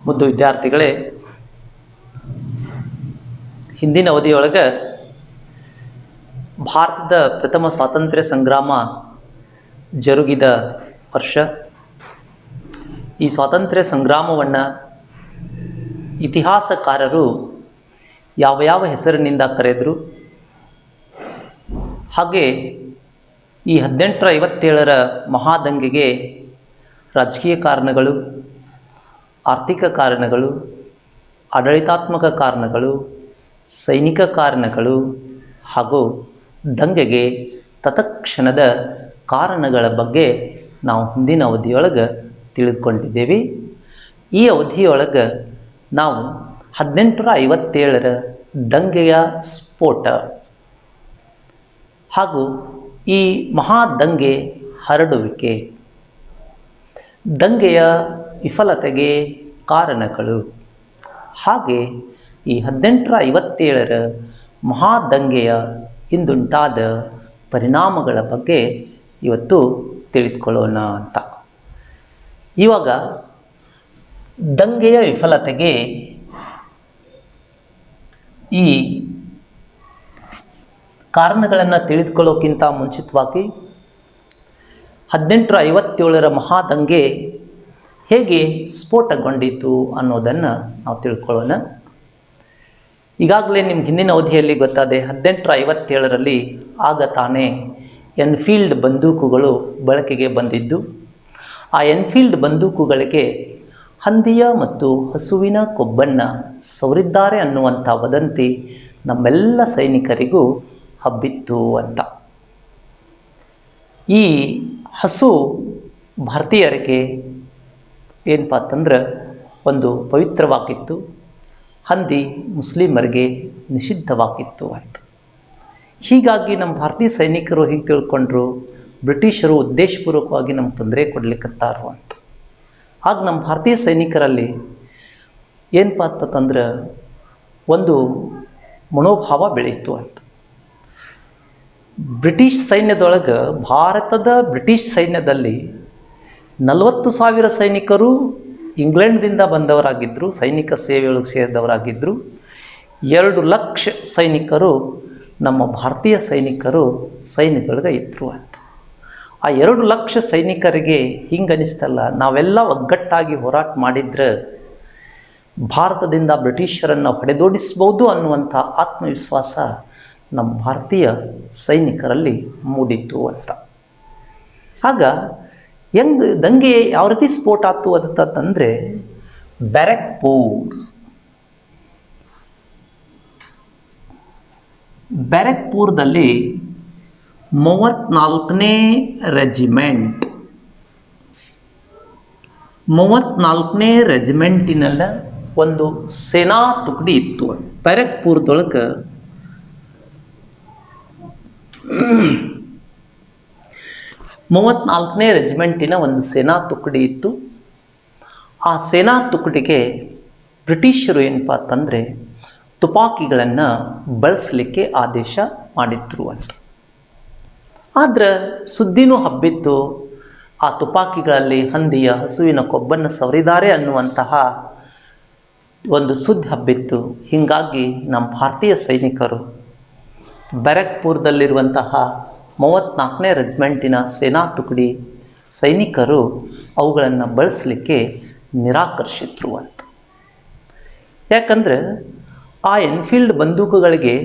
ಮುದ್ದು ವಿದ್ಯಾರ್ಥಿಗಳೇ, ಹಿಂದಿನ ಅವಧಿಯೊಳಗೆ ಭಾರತದ ಪ್ರಥಮ ಸ್ವಾತಂತ್ರ್ಯ ಸಂಗ್ರಾಮ ಜರುಗಿದ ವರ್ಷ. ಈ ಸ್ವಾತಂತ್ರ್ಯ ಸಂಗ್ರಾಮವನ್ನು ಇತಿಹಾಸಕಾರರು ಯಾವ ಹೆಸರಿನಿಂದ ಕರೆದರು, ಹಾಗೆ ಈ 1857ರ ಮಹಾದಂಗೆಗೆ ರಾಜಕೀಯ ಕಾರಣಗಳು, ಆರ್ಥಿಕ ಕಾರಣಗಳು, ಆಡಳಿತಾತ್ಮಕ ಕಾರಣಗಳು, ಸೈನಿಕ ಕಾರಣಗಳು ಹಾಗೂ ದಂಗೆಗೆ ತತ್ಕ್ಷಣದ ಕಾರಣಗಳ ಬಗ್ಗೆ ನಾವು ಹಿಂದಿನ ಅವಧಿಯೊಳಗೆ ತಿಳಿದುಕೊಂಡಿದ್ದೇವೆ. ಈ ಅವಧಿಯೊಳಗೆ ನಾವು 1857ರ ದಂಗೆಯ ಸ್ಫೋಟ ಹಾಗೂ ಈ ಮಹಾದಂಗೆ ಹರಡುವಿಕೆ, ದಂಗೆಯ ವಿಫಲತೆಗೆ ಕಾರಣಗಳು, ಹಾಗೆ ಈ 1857ರ ಮಹಾದಂಗೆಯ ಹಿಂದುಂಟಾದ ಪರಿಣಾಮಗಳ ಬಗ್ಗೆ ಇವತ್ತು ತಿಳಿದುಕೊಳ್ಳೋಣ ಅಂತ. ಇವಾಗ ದಂಗೆಯ ವಿಫಲತೆಗೆ ಈ ಕಾರಣಗಳನ್ನು ತಿಳಿದುಕೊಳ್ಳೋಕ್ಕಿಂತ ಮುಂಚಿತವಾಗಿ 1857ರ ಮಹಾದಂಗೆ ಹೇಗೆ ಸ್ಫೋಟಗೊಂಡಿತು ಅನ್ನೋದನ್ನು ನಾವು ತಿಳ್ಕೊಳ್ಳೋಣ. ಈಗಾಗಲೇ ನಿಮ್ಗೆ ಹಿಂದಿನ ಅವಧಿಯಲ್ಲಿ ಗೊತ್ತಾದೆ, 1857ರಲ್ಲಿ ಆಗ ತಾನೇ ಎನ್ಫೀಲ್ಡ್ ಬಂದೂಕುಗಳು ಬಳಕೆಗೆ ಬಂದಿದ್ದು. ಆ ಎನ್ಫೀಲ್ಡ್ ಬಂದೂಕುಗಳಿಗೆ ಹಂದಿಯ ಮತ್ತು ಹಸುವಿನ ಕೊಬ್ಬನ್ನು ಸವರಿದ್ದಾರೆ ಅನ್ನುವಂಥ ವದಂತಿ ನಮ್ಮೆಲ್ಲ ಸೈನಿಕರಿಗೂ ಹಬ್ಬಿತ್ತು ಅಂತ. ಈ ಹಸು ಭಾರತೀಯರಿಗೆ ಏನಪ್ಪ ಅಂತಂದ್ರೆ ಒಂದು ಪವಿತ್ರವಾಗಿತ್ತು, ಹಂದಿ ಮುಸ್ಲಿಮರಿಗೆ ನಿಷಿದ್ಧವಾಗಿತ್ತು ಅಂತ. ಹೀಗಾಗಿ ನಮ್ಮ ಭಾರತೀಯ ಸೈನಿಕರು ಹೀಗೆ ತಿಳ್ಕೊಂಡ್ರು, ಬ್ರಿಟಿಷರು ಉದ್ದೇಶಪೂರ್ವಕವಾಗಿ ನಮ್ಗೆ ತೊಂದರೆ ಕೊಡ್ಲಿಕ್ಕತ್ತಾರು ಅಂತ. ಆಗ ನಮ್ಮ ಭಾರತೀಯ ಸೈನಿಕರಲ್ಲಿ ಏನಪ್ಪ ಅಂತಂದ್ರೆ ಒಂದು ಮನೋಭಾವ ಬೆಳೀತು ಅಂತ. ಬ್ರಿಟಿಷ್ ಸೈನ್ಯದೊಳಗೆ, ಭಾರತದ ಬ್ರಿಟಿಷ್ ಸೈನ್ಯದಲ್ಲಿ 40,000 ಸೈನಿಕರು ಇಂಗ್ಲೆಂಡ್ದಿಂದ ಬಂದವರಾಗಿದ್ದರು, ಸೈನಿಕ ಸೇವೆಯೊಳಗೆ ಸೇರಿದವರಾಗಿದ್ದರು. 2 ಲಕ್ಷ ಸೈನಿಕರು ನಮ್ಮ ಭಾರತೀಯ ಸೈನಿಕರು ಸೈನ್ಯದೊಳಗೆ ಇದ್ದರು ಅಂತ. ಆ 2 ಲಕ್ಷ ಸೈನಿಕರಿಗೆ ಹಿಂಗೆ ಅನಿಸ್ತಲ್ಲ, ನಾವೆಲ್ಲ ಒಗ್ಗಟ್ಟಾಗಿ ಹೋರಾಟ ಮಾಡಿದ್ರೆ ಭಾರತದಿಂದ ಬ್ರಿಟಿಷರನ್ನು ಹೊಡೆದೋಡಿಸ್ಬೋದು ಅನ್ನುವಂಥ ಆತ್ಮವಿಶ್ವಾಸ ನಮ್ಮ ಭಾರತೀಯ ಸೈನಿಕರಲ್ಲಿ ಮೂಡಿತ್ತು ಅಂತ. ಆಗ ದಂಗೆ ಯಾವ ರೀತಿ ಸ್ಫೋಟ ಆಯ್ತು ಅಂತಂದರೆ, ಬ್ಯಾರಕ್ಪೂರ್ದಲ್ಲಿ 34ನೇ ರೆಜಿಮೆಂಟಿನೆಲ್ಲ ಒಂದು ಸೇನಾ ತುಕಡಿ ಇತ್ತು. ಬ್ಯಾರಕ್ಪೂರ್ದೊಳಗೆ 34ನೇ ರೆಜಿಮೆಂಟಿನ ಒಂದು ಸೇನಾ ತುಕಡಿ ಇತ್ತು. ಆ ಸೇನಾ ತುಕಡಿಗೆ ಬ್ರಿಟಿಷರು ಏನಪ್ಪ ಅಂತಂದರೆ ತುಪಾಕಿಗಳನ್ನು ಬಳಸಲಿಕ್ಕೆ ಆದೇಶ ಮಾಡಿದ್ರು ಅಂತ. ಆದರೆ ಸುದ್ದಿನೂ ಹಬ್ಬಿತ್ತು, ಆ ತುಪಾಕಿಗಳಲ್ಲಿ ಹಂದಿಯ ಹಸುವಿನ ಕೊಬ್ಬನ್ನು ಸವರಿದ್ದಾರೆ ಅನ್ನುವಂತಹ ಒಂದು ಸುದ್ದಿ ಹಬ್ಬಿತ್ತು. ಹೀಗಾಗಿ ನಮ್ಮ ಭಾರತೀಯ ಸೈನಿಕರು ಬ್ಯಾರಕ್ಪೂರ್ದಲ್ಲಿರುವಂತಹ 34ನೇ ರೆಜಿಮೆಂಟಿನ ಸೇನಾ ತುಕಡಿ ಸೈನಿಕರು ಅವುಗಳನ್ನು ಬಳಸಲಿಕ್ಕೆ ನಿರಾಕರಿಸಿದ್ರು ಅಂತ. ಯಾಕಂದರೆ ಆ ಎನ್ಫೀಲ್ಡ್ ಬಂದೂಕುಗಳಿಗೆ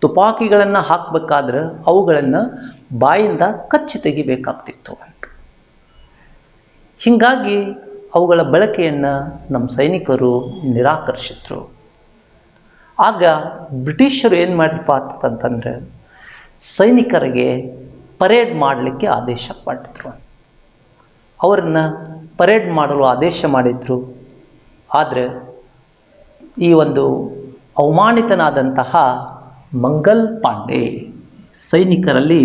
ತುಪಾಕಿಗಳನ್ನು ಹಾಕಬೇಕಾದ್ರೆ ಅವುಗಳನ್ನು ಬಾಯಿಂದ ಕಚ್ಚಿ ತೆಗಿಬೇಕಾಗ್ತಿತ್ತು ಅಂತ. ಹೀಗಾಗಿ ಅವುಗಳ ಬಳಕೆಯನ್ನು ನಮ್ಮ ಸೈನಿಕರು ನಿರಾಕರಿಸಿದ್ರು. ಆಗ ಬ್ರಿಟಿಷರು ಏನು ಮಾಡಿರಪ್ಪ ಅಂತಂತಂದರೆ ಸೈನಿಕರಿಗೆ ಪರೇಡ್ ಮಾಡಲಿಕ್ಕೆ ಆದೇಶ ಮಾಡಿದ್ರು. ಅವರನ್ನು ಪರೇಡ್ ಮಾಡಲು ಆದೇಶ ಮಾಡಿದರು. ಆದರೆ ಈ ಒಂದು ಅವಮಾನಿತನಾದಂತಹ ಮಂಗಲ್ ಪಾಂಡೆ, ಸೈನಿಕರಲ್ಲಿ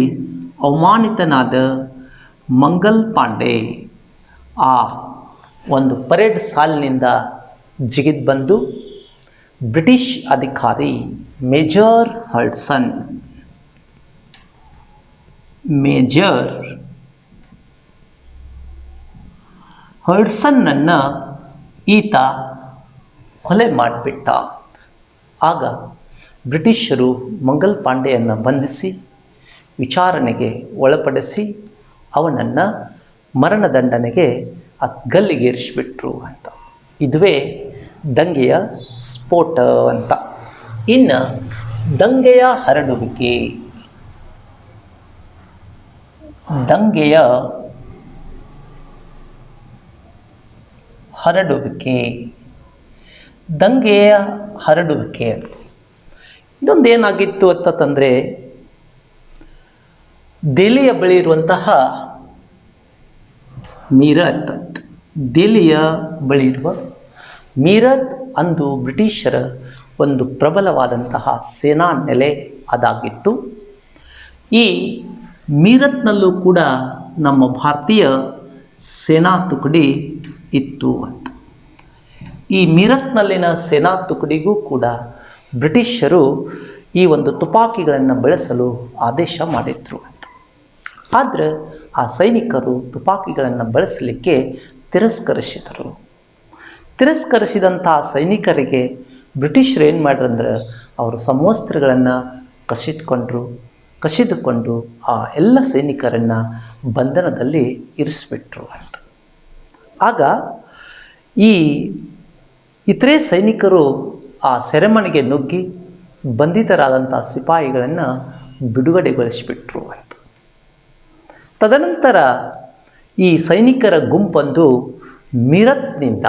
ಅವಮಾನಿತನಾದ ಮಂಗಲ್ ಪಾಂಡೆ ಆ ಒಂದು ಪರೇಡ್ ಸಾಲಿನಿಂದ ಜಿಗಿದು ಬಂದು ಬ್ರಿಟಿಷ್ ಅಧಿಕಾರಿ ಮೇಜರ್ ಹಡ್ಸನ್ನನ್ನು ಈತ ಕೊಲೆ ಮಾಡಿಬಿಟ್ಟ. ಆಗ ಬ್ರಿಟಿಷರು ಮಂಗಲ್ ಪಾಂಡೆಯನ್ನು ಬಂಧಿಸಿ ವಿಚಾರಣೆಗೆ ಒಳಪಡಿಸಿ ಅವನನ್ನು ಮರಣದಂಡನೆಗೆ ಗಲ್ಲಿಗೇರಿಸಿಬಿಟ್ರು ಅಂತ. ಇದುವೇ ದಂಗೆಯ ಸ್ಫೋಟ ಅಂತ. ಇನ್ನು ದಂಗೆಯ ಹರಡುವಿಕೆ, ದಂಗೆಯ ಹರಡುವಿಕೆ, ದಂಗೆಯ ಹರಡುವಿಕೆ ಇನ್ನೊಂದು ಏನಾಗಿತ್ತು ಅಂತಂದರೆ, ದೆಹಲಿಯ ಬಳಿ ಇರುವಂತಹ ಮೀರತ್, ದೆಹಲಿಯ ಬಳಿ ಇರುವ ಮೀರತ್ ಅಂದು ಬ್ರಿಟಿಷರ ಒಂದು ಪ್ರಬಲವಾದಂತಹ ಸೇನಾ ನೆಲೆ ಅದಾಗಿತ್ತು. ಈ ಮೀರತ್ನಲ್ಲೂ ಕೂಡ ನಮ್ಮ ಭಾರತೀಯ ಸೇನಾ ತುಕಡಿ ಇತ್ತು ಅಂತ. ಈ ಮೀರತ್ನಲ್ಲಿನ ಸೇನಾ ತುಕಡಿಗೂ ಕೂಡ ಬ್ರಿಟಿಷರು ಈ ಒಂದು ತುಪಾಕಿಗಳನ್ನು ಬಳಸಲು ಆದೇಶ ಮಾಡಿದ್ರು ಅಂತ. ಆದರೆ ಆ ಸೈನಿಕರು ತುಪಾಕಿಗಳನ್ನು ಬಳಸಲಿಕ್ಕೆ ತಿರಸ್ಕರಿಸಿದರು. ತಿರಸ್ಕರಿಸಿದಂತಹ ಸೈನಿಕರಿಗೆ ಬ್ರಿಟಿಷರು ಏನು ಮಾಡ್ರಂದ್ರೆ, ಅವರು ಸಮವಸ್ತ್ರಗಳನ್ನು ಕಸಿದುಕೊಂಡು ಆ ಎಲ್ಲ ಸೈನಿಕರನ್ನು ಬಂಧನದಲ್ಲಿ ಇರಿಸಿಬಿಟ್ರು ಅಂತ. ಆಗ ಈ ಇತರೆ ಸೈನಿಕರು ಆ ಸೆರೆಮನೆಗೆ ನುಗ್ಗಿ ಬಂಧಿತರಾದಂಥ ಸಿಪಾಯಿಗಳನ್ನು ಬಿಡುಗಡೆಗೊಳಿಸಿಬಿಟ್ರು ಅಂತ. ತದನಂತರ ಈ ಸೈನಿಕರ ಗುಂಪೊಂದು ಮೀರತ್ನಿಂದ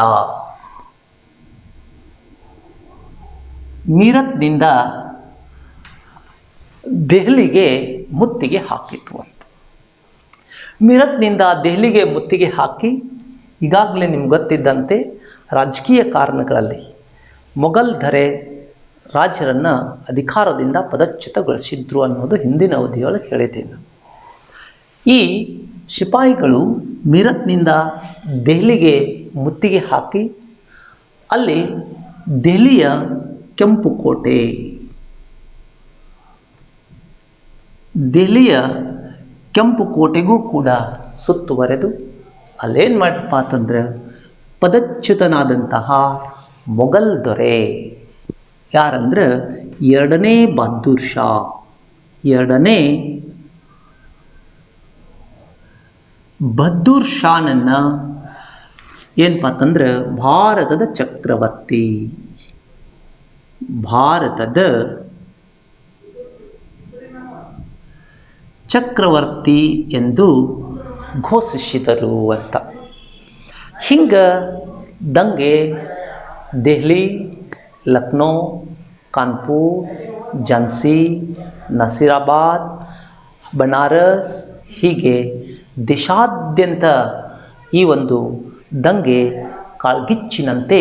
ದೆಹಲಿಗೆ ಮುತ್ತಿಗೆ ಹಾಕಿತು ಅಂತ. ಮೀರತ್ನಿಂದ ದೆಹಲಿಗೆ ಮುತ್ತಿಗೆ ಹಾಕಿ, ಈಗಾಗಲೇ ನಿಮ್ಗೆ ಗೊತ್ತಿದ್ದಂತೆ ರಾಜಕೀಯ ಕಾರಣಗಳಲ್ಲಿ ಮೊಘಲ್ ದೊರೆ ರಾಜರನ್ನು ಅಧಿಕಾರದಿಂದ ಪದಚ್ಯುತಗೊಳಿಸಿದ್ರು ಅನ್ನೋದು ಹಿಂದಿನ ಅವಧಿಯೊಳಗೆ ಹೇಳಿದ್ದೇನೆ. ಈ ಸಿಪಾಯಿಗಳು ಮೀರತ್ನಿಂದ ದೆಹಲಿಗೆ ಮುತ್ತಿಗೆ ಹಾಕಿ ಅಲ್ಲಿ ದೆಹಲಿಯ ಕೆಂಪು ಕೋಟೆ, ದೆಹಲಿಯ ಕೆಂಪು ಕೋಟೆಗೂ ಕೂಡ ಸುತ್ತುವರೆದು ಅಲ್ಲೇನು ಮಾಡಪ್ಪ ಅಂತಂದ್ರೆ, ಪದಚ್ಯುತನಾದಂತಹ ಮೊಘಲ್ ದೊರೆ ಯಾರಂದ್ರೆ ಎರಡನೇ ಬಹದ್ದೂರ್ ಶಾ, ಎರಡನೇ ಬಹದ್ದೂರ್ ಶಾನನ್ನು ಏನಪ್ಪ ಅಂತಂದ್ರೆ ಭಾರತದ ಚಕ್ರವರ್ತಿ, ಭಾರತದ ಚಕ್ರವರ್ತಿ ಎಂದು ಘೋಷಿಸಿದರು ಅಂತ. ಹಿಂಗೆ ದಂಗೆ ದೆಹಲಿ, ಲಕ್ನೋ, ಕಾನ್ಪುರ್, ಝಾನ್ಸಿ, ನಸೀರಾಬಾದ್, ಬನಾರಸ್ ಹೀಗೆ ದೇಶಾದ್ಯಂತ ಈ ಒಂದು ದಂಗೆ ಕಾಳ್ಗಿಚ್ಚಿನಂತೆ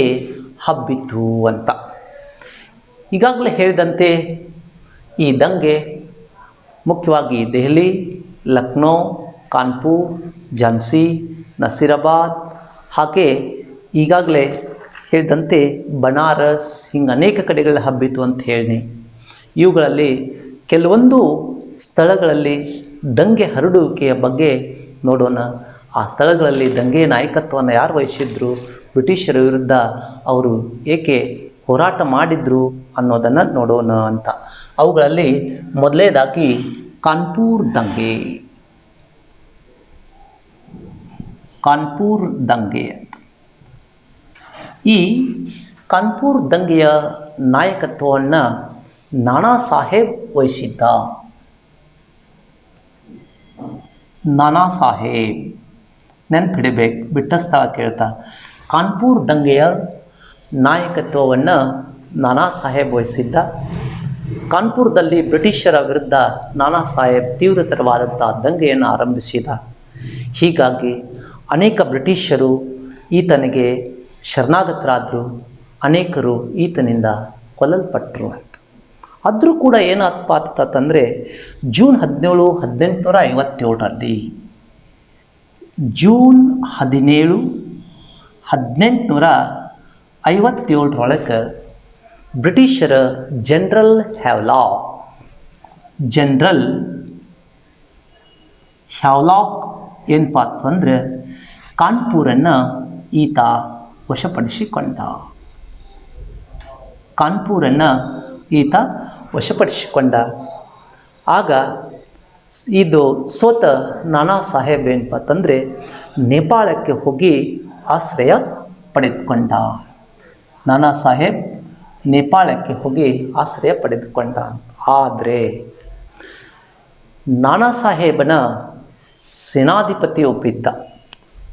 ಹಬ್ಬಿತು ಅಂತ. ಈಗಾಗಲೇ ಹೇಳಿದಂತೆ ಈ ದಂಗೆ ಮುಖ್ಯವಾಗಿ ದೆಹಲಿ, ಲಕ್ನೋ, ಕಾನ್ಪುರ್, ಝಾನ್ಸಿ, ನಸೀರಾಬಾದ್ ಹಾಗೆ ಈಗಾಗಲೇ ಹೇಳಿದಂತೆ ಬನಾರಸ್ ಹಿಂಗೆ ಅನೇಕ ಕಡೆಗಳಲ್ಲಿ ಹಬ್ಬಿತು ಅಂತ ಹೇಳಿ, ಇವುಗಳಲ್ಲಿ ಕೆಲವೊಂದು ಸ್ಥಳಗಳಲ್ಲಿ ದಂಗೆ ಹರಡುವಿಕೆಯ ಬಗ್ಗೆ ನೋಡೋಣ. ಆ ಸ್ಥಳಗಳಲ್ಲಿ ದಂಗೆ ನಾಯಕತ್ವವನ್ನು ಯಾರು ವಹಿಸಿದ್ರು, ಬ್ರಿಟಿಷರ ವಿರುದ್ಧ ಅವರು ಏಕೆ ಹೋರಾಟ ಮಾಡಿದ್ರು ಅನ್ನೋದನ್ನು ನೋಡೋಣ ಅಂತ. ಅವುಗಳಲ್ಲಿ ಮೊದಲನೇದಾಗಿ ಕಾನ್ಪುರ್ ದಂಗೆ, ಕಾನ್ಪುರ್ ದಂಗೆ ಅಂತ. ಈ ಕಾನ್ಪುರ್ ದಂಗೆಯ ನಾಯಕತ್ವವನ್ನು ನಾನಾ ಸಾಹೇಬ್ ವಹಿಸಿದ್ದ. ನಾನಾ ಸಾಹೇಬ್ ನೆನಪಿಡಬೇಕು, ಬಿಟ್ಟ ಸ್ಥಳ ಕೇಳ್ತಾ. ಕಾನ್ಪುರ್ ದಂಗೆಯ ನಾಯಕತ್ವವನ್ನು ನಾನಾ ಸಾಹೇಬ್ ವಹಿಸಿದ್ದ. ಕಾನ್ಪುರದಲ್ಲಿ ಬ್ರಿಟಿಷರ ವಿರುದ್ಧ ನಾನಾ ಸಾಹೇಬ್ ತೀವ್ರತರವಾದಂಥ ದಂಗೆಯನ್ನು ಆರಂಭಿಸಿದ. ಹೀಗಾಗಿ ಅನೇಕ ಬ್ರಿಟಿಷರು ಈತನಿಗೆ ಶರಣಾಗತರಾದರು, ಅನೇಕರು ಈತನಿಂದ ಕೊಲ್ಲಲ್ಪಟ್ಟರು ಅಂತ. ಆದರೂ ಕೂಡ ಏನಾಗ್ತಪ್ಪ ಅಂತಂದರೆ, ಜೂನ್ 17, 1857ರಲ್ಲಿ, ಜೂನ್ 17, 1857ರೊಳಗೆ ಬ್ರಿಟಿಷರ ಜನರಲ್ ಹ್ಯಾವ್ಲಾಕ್ ಏನಪ್ಪ ಅಂತಂದರೆ ಕಾನ್ಪುರನ್ನು ಈತ ವಶಪಡಿಸಿಕೊಂಡ. ಕಾನ್ಪೂರನ್ನು ಈತ ವಶಪಡಿಸಿಕೊಂಡ. ಆಗ ಇದು ಸೋತ ನಾನಾ ಸಾಹೇಬ್ ಏನಪ್ಪ ಅಂತಂದರೆ ನೇಪಾಳಕ್ಕೆ ಹೋಗಿ ಆಶ್ರಯ ಪಡೆದುಕೊಂಡ. ನಾನಾ ಸಾಹೇಬ್ ನೇಪಾಳಕ್ಕೆ ಹೋಗಿ ಆಶ್ರಯ ಪಡೆದುಕೊಂಡ. ಆದರೆ ನಾನಾ ಸಾಹೇಬನ ಸೇನಾಧಿಪತಿ ಒಬ್ಬಿದ್ದ.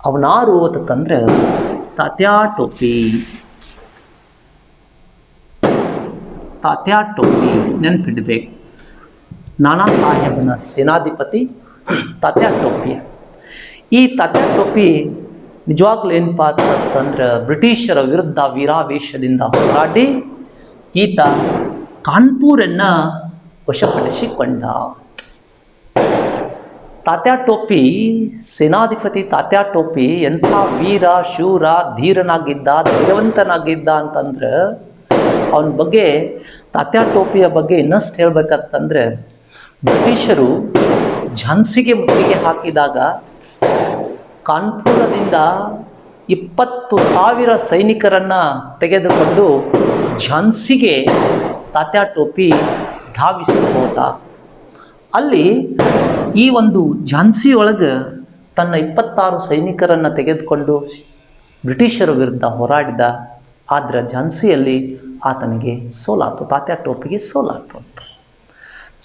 ಅವನಾರು ಅಂತಂದ್ರೆ ತಾತ್ಯಾ ಟೋಪಿ. ತಾತ್ಯಾ ಟೋಪಿ ನೆನಪಿಡಬೇಕು. ನಾನಾ ಸಾಹೇಬನ ಸೇನಾಧಿಪತಿ ತಾತ್ಯಾ ಟೋಪಿ. ಈ ತಾತ್ಯಾ ಟೋಪಿ ನಿಜವಾಗ್ಲೂ ಏನಪ್ಪ ಅಂತಂದ್ರೆ ಬ್ರಿಟಿಷರ ವಿರುದ್ಧ ವೀರಾವೇಶದಿಂದ ಹೋರಾಡಿ ಈತ ಕಾನ್ಪೂರನ್ನು ವಶಪಡಿಸಿಕೊಂಡ. ತಾತ್ಯಾ ಟೋಪಿ ಸೇನಾಧಿಪತಿ ತಾತ್ಯಾ ಟೋಪಿ ಎಂಥ ವೀರ ಶೂರ ಧೀರನಾಗಿದ್ದ, ಧೈರ್ಯವಂತನಾಗಿದ್ದ ಅಂತಂದ್ರೆ ಅವನ ಬಗ್ಗೆ, ತಾತ್ಯಾ ಟೋಪಿಯ ಬಗ್ಗೆ ಇನ್ನಷ್ಟು ಹೇಳ್ಬೇಕಂತಂದ್ರೆ ಬ್ರಿಟಿಷರು ಝಾನ್ಸಿಗೆ ಮುತ್ತಿಗೆ ಹಾಕಿದಾಗ ಕಾನ್ಪುರದಿಂದ 20,000 ಸೈನಿಕರನ್ನು ತೆಗೆದುಕೊಂಡು ಝಾನ್ಸಿಗೆ ತಾತ್ಯಾ ಟೋಪಿ ಧಾವಿಸಿ ಹೋದ. ಅಲ್ಲಿ ಈ ಒಂದು ಝಾನ್ಸಿ ಒಳಗೆ ತನ್ನ 26 ಸೈನಿಕರನ್ನು ತೆಗೆದುಕೊಂಡು ಬ್ರಿಟಿಷರ ವಿರುದ್ಧ ಹೋರಾಡಿದ. ಆದರೆ ಝಾನ್ಸಿಯಲ್ಲಿ ಆತನಿಗೆ ಸೋಲಾತು, ತಾತ್ಯಾ ಟೋಪಿಗೆ ಸೋಲಾತು ಅಂತ.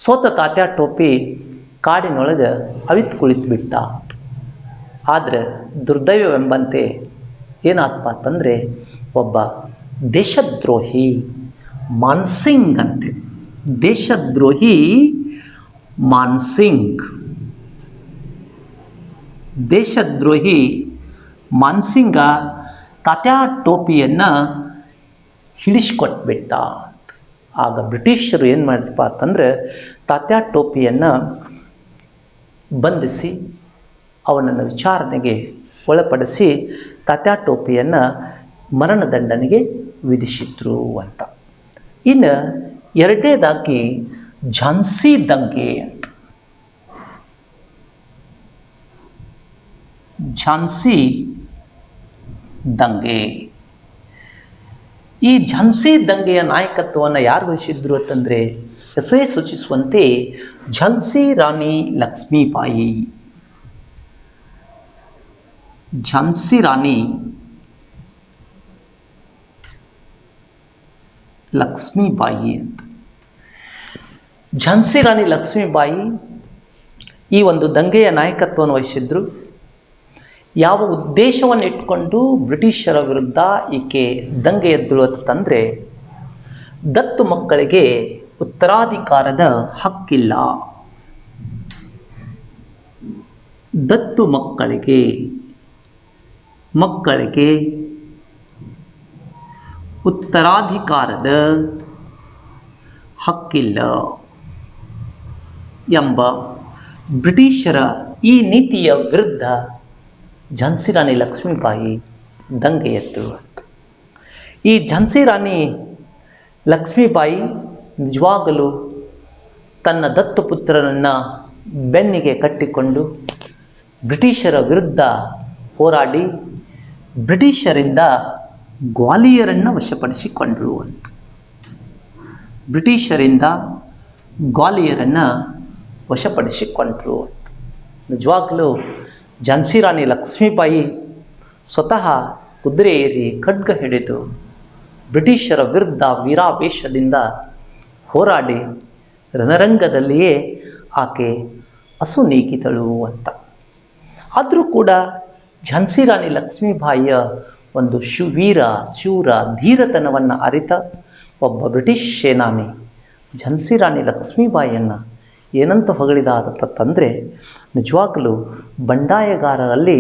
ಸೋತ ತಾತ್ಯಾ ಟೋಪಿ ಕಾಡಿನೊಳಗೆ ಅವಿತು ಕುಳಿತುಬಿಟ್ಟ. ಆದರೆ ದುರ್ದೈವವೆಂಬಂತೆ ಏನಾತಪ್ಪ ಅಂತಂದರೆ ಒಬ್ಬ ದೇಶದ್ರೋಹಿ ಮಾನ್ಸಿಂಗ್ ಅಂತೆ, ದೇಶದ್ರೋಹಿ ಮಾನ್ಸಿಂಗ್, ದೇಶದ್ರೋಹಿ ಮಾನ್ಸಿಂಗ ತಾತ್ಯಾ ಟೋಪಿಯನ್ನು ಹಿಡಿಸ್ಕೊಟ್ಬಿಟ್ಟ. ಆಗ ಬ್ರಿಟಿಷರು ಏನು ಮಾಡಿದಪ್ಪ ಅಂತಂದರೆ ತಾತ್ಯಾ ಟೋಪಿಯನ್ನು ಬಂಧಿಸಿ ಅವನನ್ನು ವಿಚಾರಣೆಗೆ ಒಳಪಡಿಸಿ ತಾತ್ಯಾ ಟೋಪಿಯನ್ನು ಮರಣದಂಡನೆಗೆ ವಿಧಿಸಿದ್ರು ಅಂತ. ಇನ್ನು ಎರಡನೇದಾಗಿ ಝಾನ್ಸಿ ದಂಗೆ ಅಂತ. ಝಾನ್ಸಿ ದಂಗೆ, ಈ ಝಾನ್ಸಿ ದಂಗೆಯ ನಾಯಕತ್ವವನ್ನು ಯಾರು ವಹಿಸಿದ್ರು ಅಂತಂದರೆ ಹೆಸರೇ ಸೂಚಿಸುವಂತೆ ಝಾನ್ಸಿ ರಾಣಿ ಲಕ್ಷ್ಮೀಬಾಯಿ. ಝಾನ್ಸಿ ರಾಣಿ ಲಕ್ಷ್ಮೀಬಾಯಿ ಅಂತ. ಝಾನ್ಸಿ ರಾಣಿ ಲಕ್ಷ್ಮೀಬಾಯಿ ಈ ಒಂದು ದಂಗೆಯ ನಾಯಕತ್ವವನ್ನು ವಹಿಸಿದ್ರು. ಯಾವ ಉದ್ದೇಶವನ್ನು ಇಟ್ಕೊಂಡು ಬ್ರಿಟಿಷರ ವಿರುದ್ಧ ಈಕೆ ದಂಗೆ ಎದ್ದಳು ಅಂತಂದರೆ ದತ್ತು ಮಕ್ಕಳಿಗೆ ಉತ್ತರಾಧಿಕಾರದ ಹಕ್ಕಿಲ್ಲ, ದತ್ತು ಮಕ್ಕಳಿಗೆ ಉತ್ತರಾಧಿಕಾರದ ಹಕ್ಕಿಲ್ಲ ಎಂಬ ಬ್ರಿಟಿಷರ ಈ ನೀತಿಯ ವಿರುದ್ಧ ಝಾನ್ಸಿ ರಾಣಿ ಲಕ್ಷ್ಮೀಬಾಯಿ ದಂಗೆ ಎದ್ದಳು ಅಂತ. ಈ ಝಾನ್ಸಿ ರಾಣಿ ಲಕ್ಷ್ಮೀಬಾಯಿ ನಿಜವಾಗಲೂ ತನ್ನ ದತ್ತು ಪುತ್ರನನ್ನು ಬೆನ್ನಿಗೆ ಕಟ್ಟಿಕೊಂಡು ಬ್ರಿಟಿಷರ ವಿರುದ್ಧ ಹೋರಾಡಿ ಬ್ರಿಟಿಷರಿಂದ ಗ್ವಾಲಿಯರನ್ನು ವಶಪಡಿಸಿಕೊಂಡಳು ಅಂತ. ಬ್ರಿಟಿಷರಿಂದ ಗ್ವಾಲಿಯರನ್ನು ವಶಪಡಿಸಿಕೊಂಡರು ಅಂತ. ನಿಜವಾಗಲೂ ಝಾನ್ಸಿ ರಾಣಿ ಲಕ್ಷ್ಮೀಬಾಯಿ ಸ್ವತಃ ಕುದುರೆ ಏರಿ ಖಡ್ಗ ಹಿಡಿದು ಬ್ರಿಟಿಷರ ವಿರುದ್ಧ ವೀರಾವೇಶದಿಂದ ಹೋರಾಡಿ ರಣರಂಗದಲ್ಲಿಯೇ ಆಕೆ ಅಸುನೀಗಿದಳು ಅಂತ. ಆದರೂ ಕೂಡ ಝಾನ್ಸಿ ರಾಣಿ ಲಕ್ಷ್ಮೀಬಾಯಿಯ ಒಂದು ವೀರ ಶೂರ ಧೀರತನವನ್ನು ಅರಿತ ಒಬ್ಬ ಬ್ರಿಟಿಷ್ ಸೇನಾನಿ ಝಾನ್ಸಿ ರಾಣಿ ಲಕ್ಷ್ಮೀಬಾಯಿಯನ್ನು ಏನಂತ ಹೊಗಳಿದಾತಂದರೆ ನಿಜವಾಗಲೂ ಬಂಡಾಯಗಾರರಲ್ಲಿ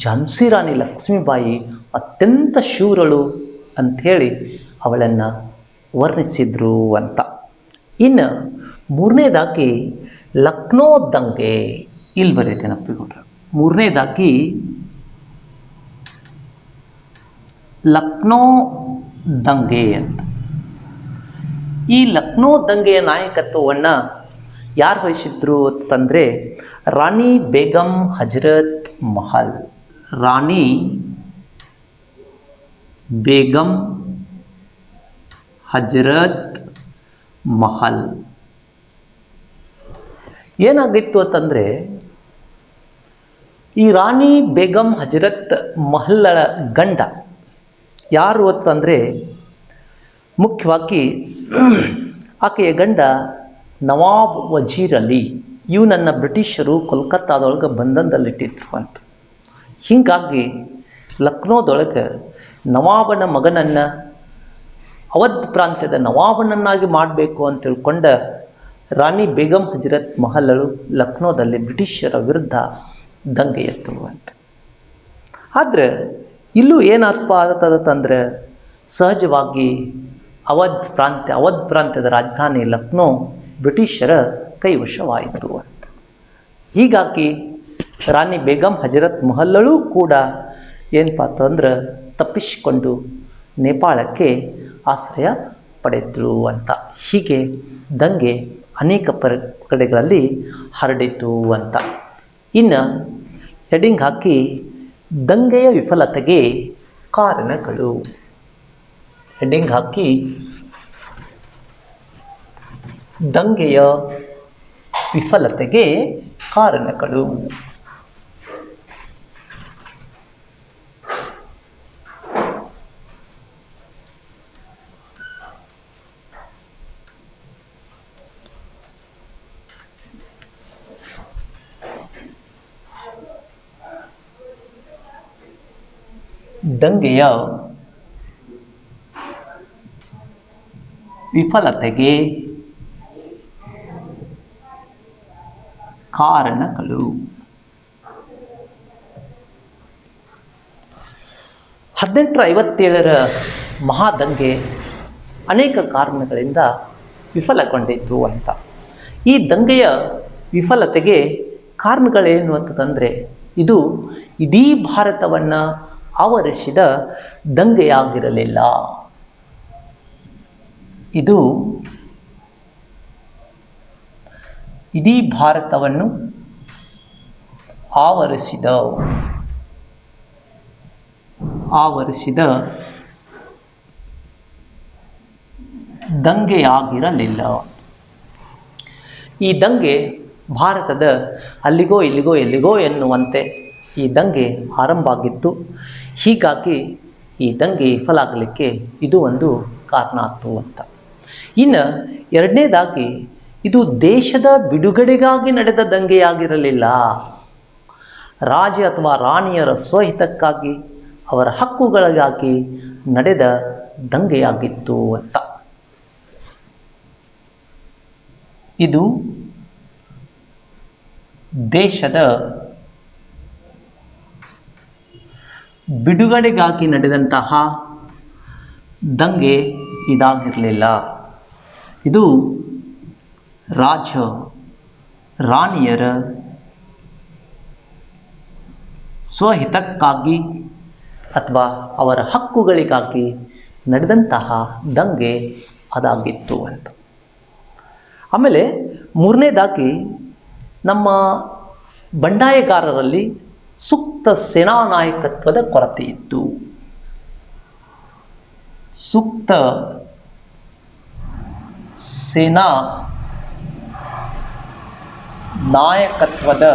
ಝಾನ್ಸಿ ರಾಣಿ ಲಕ್ಷ್ಮೀಬಾಯಿ ಅತ್ಯಂತ ಶೂರಳು ಅಂಥೇಳಿ ಅವಳನ್ನು ವರ್ಣಿಸಿದ್ರು ಅಂತ. ಇನ್ನು ಮೂರನೇದಾಗಿ ಲಕ್ನೋ ದಂಗೆ, ಇಲ್ಲಿ ಬರೀತೇನಪ್ಪಿಕೊಂಡ್ರೆ ಮೂರನೇದಾಗಿ ಲಕ್ನೋ ದಂಗೆ ಅಂತ. ಈ ಲಕ್ನೋ ದಂಗೆಯ ನಾಯಕತ್ವವನ್ನು ಯಾರು ವಹಿಸಿದ್ರು ಅಂತಂದರೆ ರಾಣಿ ಬೇಗಂ ಹಜರತ್ ಮಹಲ್. ರಾಣಿ ಬೇಗಂ ಹಜರತ್ ಮಹಲ್. ಏನಾಗಿತ್ತು ಅಂತಂದರೆ, ಈ ರಾಣಿ ಬೇಗಂ ಹಜರತ್ ಮಹಲ್ಳ ಗಂಡ ಯಾರು ಅಂತಂದರೆ, ಮುಖ್ಯವಾಗಿ ಆಕೆಯ ಗಂಡ ನವಾಬ್ ವಜೀರ್ ಅಲಿ. ಇವನನ್ನು ಬ್ರಿಟಿಷರು ಕೋಲ್ಕತ್ತಾದೊಳಗೆ ಬಂಧನದಲ್ಲಿಟ್ಟಿದ್ರು ಅಂತ. ಹೀಗಾಗಿ ಲಕ್ನೋದೊಳಗೆ ನವಾಬನ ಮಗನನ್ನು ಅವಧ್ ಪ್ರಾಂತ್ಯದ ನವಾಬನನ್ನಾಗಿ ಮಾಡಬೇಕು ಅಂತ ತಿಳ್ಕೊಂಡ ರಾಣಿ ಬೇಗಂ ಹಜರತ್ ಮಹಲ್ಳು ಲಕ್ನೋದಲ್ಲಿ ಬ್ರಿಟಿಷರ ವಿರುದ್ಧ ದಂಗೆ ಎತ್ತುವಂತ. ಆದರೆ ಇಲ್ಲೂ ಏನಪ್ಪ ಆಗತ್ತಂದ್ರೆ, ಸಹಜವಾಗಿ ಅವಧ್ ಪ್ರಾಂತ್ಯದ ರಾಜಧಾನಿ ಲಕ್ನೋ ಬ್ರಿಟಿಷರ ಕೈವಶವಾಯಿತು ಅಂತ. ಹೀಗಾಗಿ ರಾಣಿ ಬೇಗಂ ಹಜರತ್ ಮಹಲ್ಳು ಕೂಡ ಏನಪ್ಪ ಅಂತಂದ್ರೆ ತಪ್ಪಿಸಿಕೊಂಡು ನೇಪಾಳಕ್ಕೆ ಆಶ್ರಯ ಪಡೆದಳು ಅಂತ. ಹೀಗೆ ದಂಗೆ ಅನೇಕ ಕಡೆಗಳಲ್ಲಿ ಹರಡಿತು ಅಂತ. ಇನ್ನು ಹೆಡಿಂಗ್ ಹಾಕಿ ದಂಗೆಯ ವಿಫಲತೆಗೆ ಕಾರಣಗಳು. ಹೆಡಿಂಗ್ ಹಾಕಿ ದಂಗೆಯ ವಿಫಲತೆಗೆ ಕಾರಣಗಳು. ದಂಗೆಯ ವಿಫಲತೆಗೆ ಕಾರಣಗಳು. 1857ರ ಮಹಾದಂಗೆ ಅನೇಕ ಕಾರಣಗಳಿಂದ ವಿಫಲಗೊಂಡಿತು ಅಂತ. ಈ ದಂಗೆಯ ವಿಫಲತೆಗೆ ಕಾರಣಗಳೇನು ಅಂತಂದರೆ, ಇದು ಇಡೀ ಭಾರತವನ್ನು ಆವರಿಸಿದ ದಂಗೆಯಾಗಿರಲಿಲ್ಲ. ಇದು ಇಡೀ ಭಾರತವನ್ನು ಆವರಿಸಿದ ದಂಗೆಯಾಗಿರಲಿಲ್ಲ. ಈ ದಂಗೆ ಭಾರತದ ಅಲ್ಲಿಗೋ ಇಲ್ಲಿಗೋ ಎಲ್ಲಿಗೋ ಎನ್ನುವಂತೆ ಈ ದಂಗೆ ಆರಂಭ ಆಗಿತ್ತು. ಹೀಗಾಗಿ ಈ ದಂಗೆ ವಿಫಲ ಆಗಲಿಕ್ಕೆ ಇದು ಒಂದು ಕಾರಣ ಆಯಿತು ಅಂತ. ಇನ್ನು ಎರಡನೇದಾಗಿ, ಇದು ದೇಶದ ಬಿಡುಗಡೆಗಾಗಿ ನಡೆದ ದಂಗೆಯಾಗಿರಲಿಲ್ಲ. ರಾಜ ಅಥವಾ ರಾಣಿಯರ ಸ್ವಹಿತಕ್ಕಾಗಿ, ಅವರ ಹಕ್ಕುಗಳಿಗಾಗಿ ನಡೆದ ದಂಗೆಯಾಗಿತ್ತು ಅಂತ. ಇದು ದೇಶದ ಬಿಡುಗಡೆಗಾಗಿ ನಡೆದಂತಹ ದಂಗೆ ಇದಾಗಿರಲಿಲ್ಲ. ಇದು ರಾಜ ರಾಣಿಯರ ಸ್ವಹಿತಕ್ಕಾಗಿ ಅಥವಾ ಅವರ ಹಕ್ಕುಗಳಿಗಾಗಿ ನಡೆದಂತಹ ದಂಗೆ ಅದಾಗಿತ್ತು ಅಂತ. ಆಮೇಲೆ ಮೂರನೇದಾಗಿ, ನಮ್ಮ ಬಂಡಾಯಗಾರರಲ್ಲಿ ಸೂಕ್ತ ಸೇನಾ ನಾಯಕತ್ವದ ಕೊರತೆ ಇತ್ತು. ಸೂಕ್ತ ಸೇನಾ ನಾಯಕತ್ವದ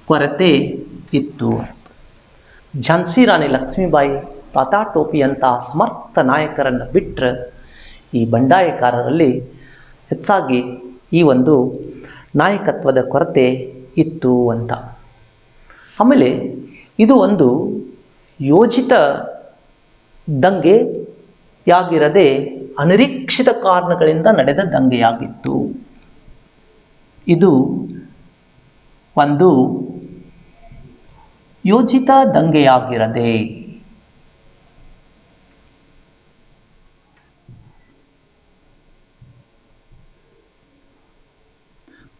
ಕೊರತೆ ಇತ್ತು. ಝಾನ್ಸಿ ರಾಣಿ ಲಕ್ಷ್ಮೀಬಾಯಿ, ತಾತಾ ಟೋಪಿಯಂಥ ಸಮರ್ಥ ನಾಯಕರನ್ನು ಬಿಟ್ಟರೆ ಈ ಬಂಡಾಯಗಾರರಲ್ಲಿ ಹೆಚ್ಚಾಗಿ ಈ ಒಂದು ನಾಯಕತ್ವದ ಕೊರತೆ ಇತ್ತು ಅಂತ. ಆಮೇಲೆ ಇದು ಒಂದು ಯೋಜಿತ ದಂಗೆಯಾಗಿರದೆ ಅನಿರೀಕ್ಷಿತ ಕಾರಣಗಳಿಂದ ನಡೆದ ದಂಗೆಯಾಗಿತ್ತು. ಇದು ಒಂದು ಯೋಜಿತ ದಂಗೆಯಾಗಿರದೆ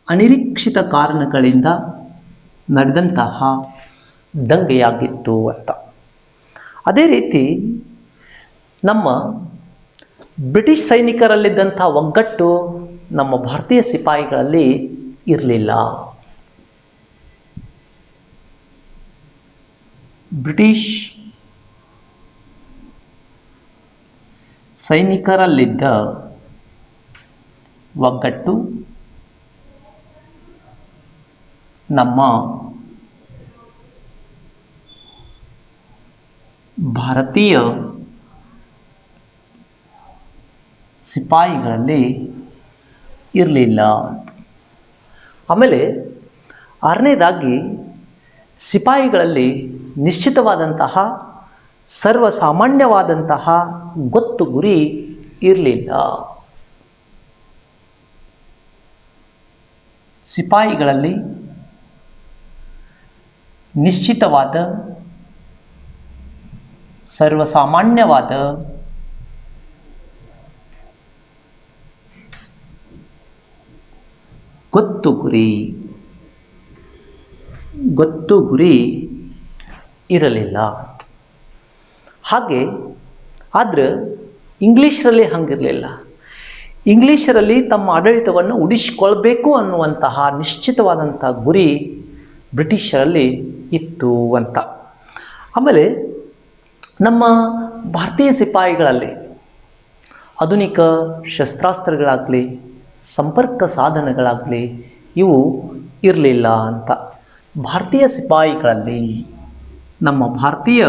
ಅನಿರೀಕ್ಷಿತ ಕಾರಣಗಳಿಂದ ನಡೆದಂತಹ ದಂಗೆಯಾಗಿತ್ತು ಅಂತ. ಅದೇ ರೀತಿ ನಮ್ಮ ಬ್ರಿಟಿಷ್ ಸೈನಿಕರಲ್ಲಿದ್ದಂಥ ಒಗ್ಗಟ್ಟು ನಮ್ಮ ಭಾರತೀಯ ಸಿಪಾಯಿಗಳಲ್ಲಿ ಇರಲಿಲ್ಲ. ಬ್ರಿಟಿಷ್ ಸೈನಿಕರಲ್ಲಿದ್ದ ಒಗ್ಗಟ್ಟು ನಮ್ಮ ಭಾರತೀಯ ಸಿಪಾಯಿಗಳಲ್ಲಿ ಇರಲಿಲ್ಲ. ಆಮೇಲೆ ಆರನೇದಾಗಿ ಸಿಪಾಯಿಗಳಲ್ಲಿ ನಿಶ್ಚಿತವಾದಂತಹ ಸರ್ವಸಾಮಾನ್ಯವಾದಂತಹ ಗೊತ್ತು ಗುರಿ ಇರಲಿಲ್ಲ. ಸಿಪಾಯಿಗಳಲ್ಲಿ ನಿಶ್ಚಿತವಾದ ಸರ್ವಸಾಮಾನ್ಯವಾದ ಗೊತ್ತು ಗುರಿ ಇರಲಿಲ್ಲ. ಹಾಗೆ ಆದರೆ ಇಂಗ್ಲೀಷರಲ್ಲಿ ಹಂಗಿರಲಿಲ್ಲ. ಇಂಗ್ಲೀಷರಲ್ಲಿ ತಮ್ಮ ಆಡಳಿತವನ್ನು ಉಳಿಸಿಕೊಳ್ಬೇಕು ಅನ್ನುವಂತಹ ನಿಶ್ಚಿತವಾದಂಥ ಗುರಿ ಬ್ರಿಟಿಷರಲ್ಲಿ ಇತ್ತು ಅಂತ. ಆಮೇಲೆ ನಮ್ಮ ಭಾರತೀಯ ಸಿಪಾಯಿಗಳಲ್ಲಿ ಆಧುನಿಕ ಶಸ್ತ್ರಾಸ್ತ್ರಗಳಾಗಲಿ ಸಂಪರ್ಕ ಸಾಧನಗಳಾಗಲಿ ಇವು ಇರಲಿಲ್ಲ ಅಂತ. ಭಾರತೀಯ ಸಿಪಾಯಿಗಳಲ್ಲಿ ನಮ್ಮ ಭಾರತೀಯ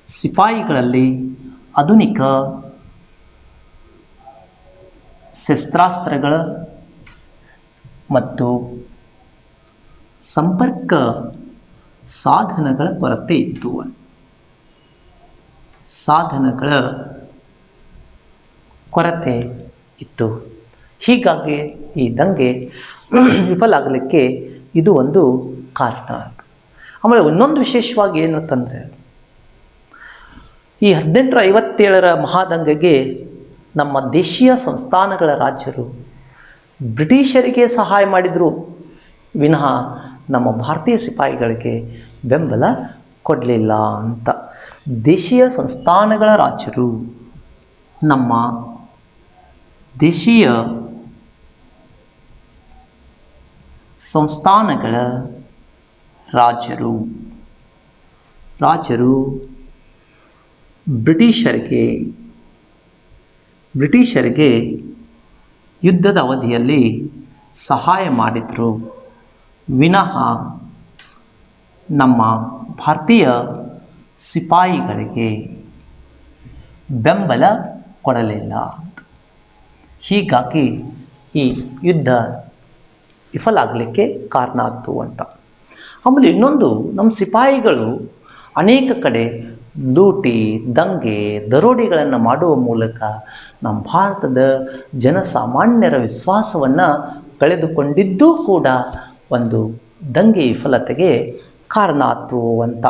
ಸಿಪಾಯಿಗಳಲ್ಲಿ ಆಧುನಿಕ ಶಸ್ತ್ರಾಸ್ತ್ರಗಳ ಮತ್ತು ಸಂಪರ್ಕ ಸಾಧನಗಳ ಕೊರತೆ ಇತ್ತು. ಸಾಧನಗಳ ಕೊರತೆ ಇತ್ತು. ಹೀಗಾಗಿ ಈ ದಂಗೆ ವಿಫಲ ಆಗಲಿಕ್ಕೆ ಇದು ಒಂದು ಕಾರಣ. ಆಮೇಲೆ ಇನ್ನೊಂದು ವಿಶೇಷವಾಗಿ ಏನು ಅಂತಂದರೆ, ಈ 1857ರ ಮಹಾದಂಗೆಗೆ ನಮ್ಮ ದೇಶೀಯ ಸಂಸ್ಥಾನಗಳ ರಾಜ್ಯರು ಬ್ರಿಟಿಷರಿಗೆ ಸಹಾಯ ಮಾಡಿದರು ವಿನಃ ನಮ್ಮ ಭಾರತೀಯ ಸಿಪಾಯಿಗಳಿಗೆ ಬೆಂಬಲ ಕೊಡಲಿಲ್ಲ ಅಂತ. ದೇಶೀಯ ಸಂಸ್ಥಾನಗಳ ರಾಜ್ಯರು ನಮ್ಮ ದೇಶೀಯ ಸಂಸ್ಥಾನಗಳ ರಾಜರು ಬ್ರಿಟಿಷರಿಗೆ ಯುದ್ಧದ ಅವಧಿಯಲ್ಲಿ ಸಹಾಯ ಮಾಡಿದರು ವಿನಃ ನಮ್ಮ ಭಾರತೀಯ ಸಿಪಾಯಿಗಳಿಗೆ ಬೆಂಬಲ ಕೊಡಲಿಲ್ಲ. ಹೀಗಾಗಿ ಈ ಯುದ್ಧ ವಿಫಲ ಆಗಲಿಕ್ಕೆ ಕಾರಣ ಆಗ್ತು ಅಂತ. ಆಮೇಲೆ ಇನ್ನೊಂದು, ನಮ್ಮ ಸಿಪಾಯಿಗಳು ಅನೇಕ ಕಡೆ ಲೂಟಿ, ದಂಗೆ, ದರೋಡೆಗಳನ್ನು ಮಾಡುವ ಮೂಲಕ ನಮ್ಮ ಭಾರತದ ಜನಸಾಮಾನ್ಯರ ವಿಶ್ವಾಸವನ್ನು ಕಳೆದುಕೊಂಡಿದ್ದೂ ಕೂಡ ಒಂದು ದಂಗೆ ವಿಫಲತೆಗೆ ಕಾರಣ ಆಯ್ತು ಅಂತ.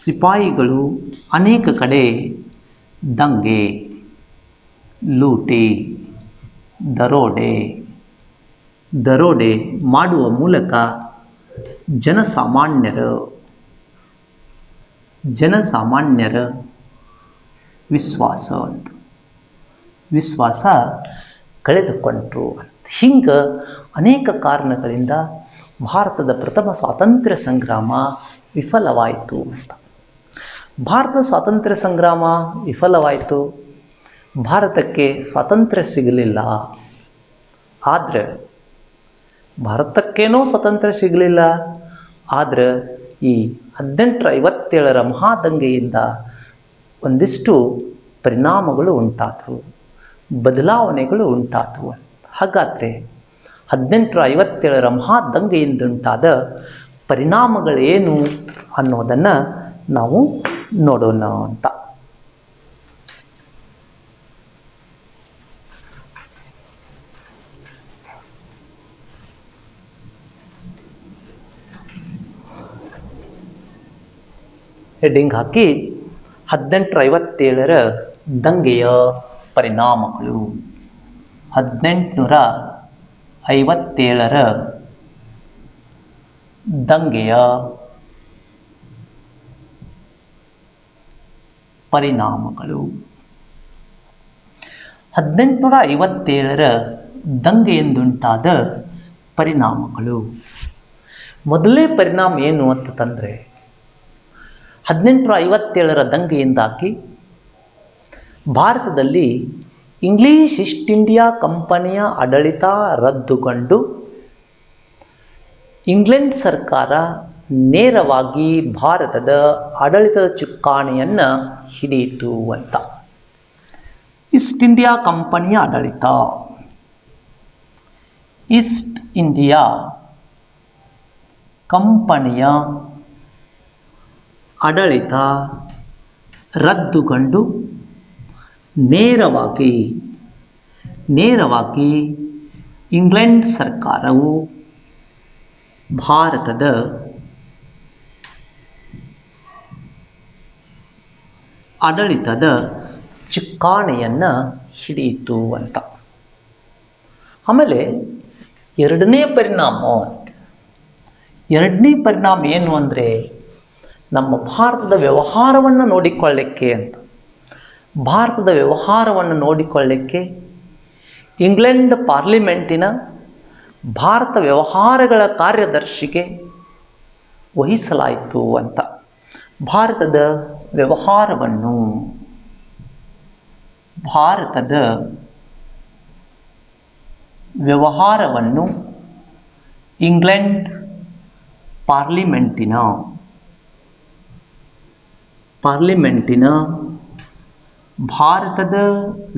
ಸಿಪಾಯಿಗಳು ಅನೇಕ ಕಡೆ ದಂಗೆ, ಲೂಟಿ, ದರೋಡೆ ಮಾಡುವ ಮೂಲಕ ಜನಸಾಮಾನ್ಯರ ವಿಶ್ವಾಸ ಕಳೆದುಕೊಂಡ್ರು. ಹಿಂಗೆ ಅನೇಕ ಕಾರಣಗಳಿಂದ ಭಾರತದ ಪ್ರಥಮ ಸ್ವಾತಂತ್ರ್ಯ ಸಂಗ್ರಾಮ ವಿಫಲವಾಯಿತು ಅಂತ. ಭಾರತದ ಸ್ವಾತಂತ್ರ್ಯ ಸಂಗ್ರಾಮ ವಿಫಲವಾಯಿತು, ಭಾರತಕ್ಕೆ ಸ್ವಾತಂತ್ರ್ಯ ಸಿಗಲಿಲ್ಲ. ಆದರೆ ಭಾರತಕ್ಕೇನೋ ಸ್ವಾತಂತ್ರ್ಯ ಸಿಗಲಿಲ್ಲ, ಆದರೆ ಈ 1857ರ ಮಹಾದಂಗೆಯಿಂದ ಒಂದಿಷ್ಟು ಪರಿಣಾಮಗಳು ಉಂಟಾದವು, ಬದಲಾವಣೆಗಳು ಉಂಟಾದವು. ಹಾಗಾದರೆ 1857ರ ಮಹಾದಂಗೆಯಿಂದ ಉಂಟಾದ ಪರಿಣಾಮಗಳೇನು ಅನ್ನೋದನ್ನು ನಾವು ನೋಡೋಣ ಅಂತ. ಹೆಡ್ಡಿಂಗ್ ಹಾಕಿ 1857ರ ದಂಗೆಯ ಪರಿಣಾಮಗಳು. 1857ರ ದಂಗೆಯ ಪರಿಣಾಮಗಳು. 1857ರ ದಂಗೆಯಿಂದುಂಟಾದ ಪರಿಣಾಮಗಳು. ಮೊದಲನೇ ಪರಿಣಾಮ ಏನು ಅಂತಂದರೆ, 1857ರ ದಂಗೆಯಿಂದಾಗಿ ಭಾರತದಲ್ಲಿ ಇಂಗ್ಲಿಷ್ ಈಸ್ಟ್ ಇಂಡಿಯಾ ಕಂಪನಿಯ ಆಡಳಿತ ರದ್ದುಗೊಂಡು ಇಂಗ್ಲೆಂಡ್ ಸರ್ಕಾರ ನೇರವಾಗಿ ಭಾರತದ ಆಡಳಿತದ ಚುಕ್ಕಾಣಿಯನ್ನು ಹಿಡಿಯಿತು ಅಂತ. ಈಸ್ಟ್ ಇಂಡಿಯಾ ಕಂಪನಿಯ ಆಡಳಿತ, ಈಸ್ಟ್ ಇಂಡಿಯಾ ಕಂಪನಿಯ ಆಡಳಿತ ರದ್ದುಗೊಂಡು ನೇರವಾಗಿ ಇಂಗ್ಲೆಂಡ್ ಸರ್ಕಾರವು ಭಾರತದ ಆಡಳಿತದ ಚುಕ್ಕಾಣಿಯನ್ನು ಹಿಡಿಯಿತು ಅಂತ. ಆಮೇಲೆ ಎರಡನೇ ಪರಿಣಾಮ ಏನು ಅಂದರೆ, ನಮ್ಮ ಭಾರತದ ವ್ಯವಹಾರವನ್ನು ನೋಡಿಕೊಳ್ಳಿಕ್ಕೆ ಇಂಗ್ಲೆಂಡ್ ಪಾರ್ಲಿಮೆಂಟಿನ ಭಾರತ ವ್ಯವಹಾರಗಳ ಕಾರ್ಯದರ್ಶಿಗೆ ವಹಿಸಲಾಯಿತು ಅಂತ. ಭಾರತದ ವ್ಯವಹಾರವನ್ನು ಇಂಗ್ಲೆಂಡ್ ಪಾರ್ಲಿಮೆಂಟಿನ ಭಾರತದ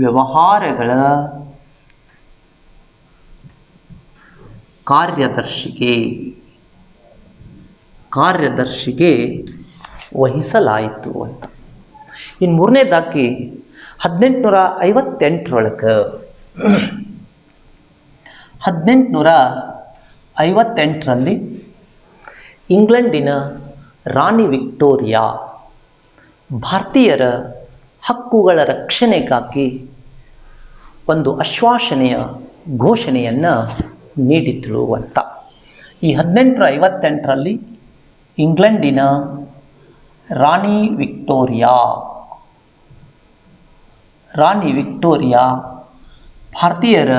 ವ್ಯವಹಾರಗಳ ಕಾರ್ಯದರ್ಶಿಗೆ ವಹಿಸಲಾಯಿತು ಅಂತ. ಇನ್ನು ಮೂರನೇದಾಗಿ 1858ರಲ್ಲಿ ಇಂಗ್ಲೆಂಡಿನ ರಾಣಿ ವಿಕ್ಟೋರಿಯಾ ಭಾರತೀಯರ ಹಕ್ಕುಗಳ ರಕ್ಷಣೆಗಾಗಿ ಒಂದು ಘೋಷಣೆಯನ್ನು ನೀಡಿದಳು ಅಂತ. ಈ 1858ರಲ್ಲಿ ಇಂಗ್ಲೆಂಡಿನ ರಾಣಿ ವಿಕ್ಟೋರಿಯಾ ಭಾರತೀಯರ